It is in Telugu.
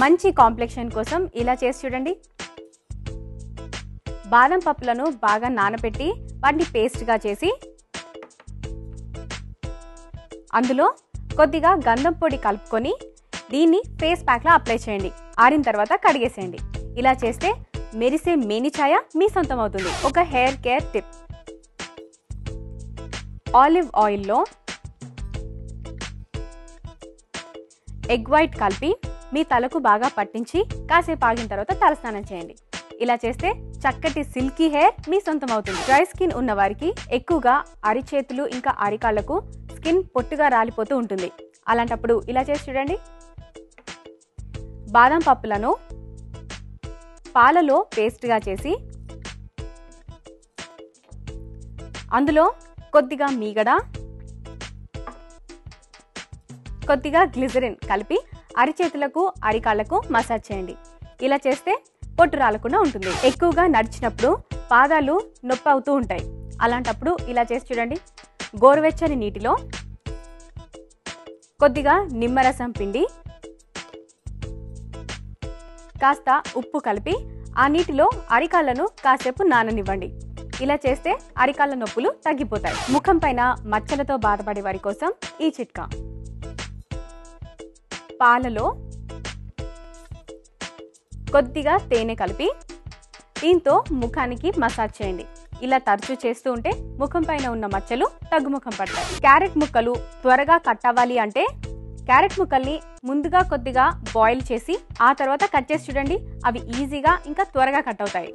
మంచి కాంప్లెక్షన్ కోసం ఇలా చేసి చూడండి. బాదం పప్పులను బాగా నానబెట్టి వాటిని పేస్ట్గా చేసి అందులో కొద్దిగా గంధం పొడి కలుపుకొని దీన్ని ఫేస్ ప్యాక్లా అప్లై చేయండి. ఆరిన తర్వాత కడిగేసేయండి. ఇలా చేస్తే మెరిసే మేని ఛాయ మీ సొంతం అవుతుంది. ఒక హెయిర్ కేర్ టిప్, ఆలివ్ ఆయిల్లో ఎగ్ వైట్ కలిపి మీ తలకు బాగా పట్టించి కాసేపు ఆగిన తర్వాత తలస్నానం చేయండి. ఇలా చేస్తే చక్కటి సిల్కీ హెయిర్ మీ సొంతం అవుతుంది. డ్రై స్కిన్ ఉన్న వారికి ఎక్కువగా అరిచేతులు ఇంకా అరికాళ్లకు స్కిన్ పొట్టుగా రాలిపోతూ ఉంటుంది. అలాంటప్పుడు ఇలా చేసి చూడండి. బాదం పప్పులను పాలలో పేస్ట్గా చేసి అందులో కొద్దిగా మీగడ, కొద్దిగా గ్లిజరిన్ కలిపి అరిచేతులకు అరికాళ్లకు మసాజ్ చేయండి. ఇలా చేస్తే పొట్టు రాలకుండా ఉంటుంది. ఎక్కువగా నడిచినప్పుడు పాదాలు నొప్పి అవుతూ ఉంటాయి. అలాంటప్పుడు ఇలా చేసి చూడండి. గోరువెచ్చని నీటిలో కొద్దిగా నిమ్మరసం పిండి కాస్త ఉప్పు కలిపి ఆ నీటిలో అరికాళ్లను కాసేపు నాననివ్వండి. ఇలా చేస్తే అరికాళ్ల నొప్పులు తగ్గిపోతాయి. ముఖం పైన మచ్చలతో బాధపడే వారి కోసం ఈ చిట్కా, పాలలో కొద్దిగా తేనె కలిపి దీంతో ముఖానికి మసాజ్ చేయండి. ఇలా తరచూ చేస్తూ ఉంటే ముఖం పైన ఉన్న మచ్చలు తగ్గుముఖం పడతాయి. క్యారెట్ ముక్కలు త్వరగా కట్ అవ్వాలి అంటే క్యారెట్ ముక్కల్ని ముందుగా కొద్దిగా బాయిల్ చేసి ఆ తర్వాత కట్ చేసి చూడండి. అవి ఈజీగా ఇంకా త్వరగా కట్ అవుతాయి.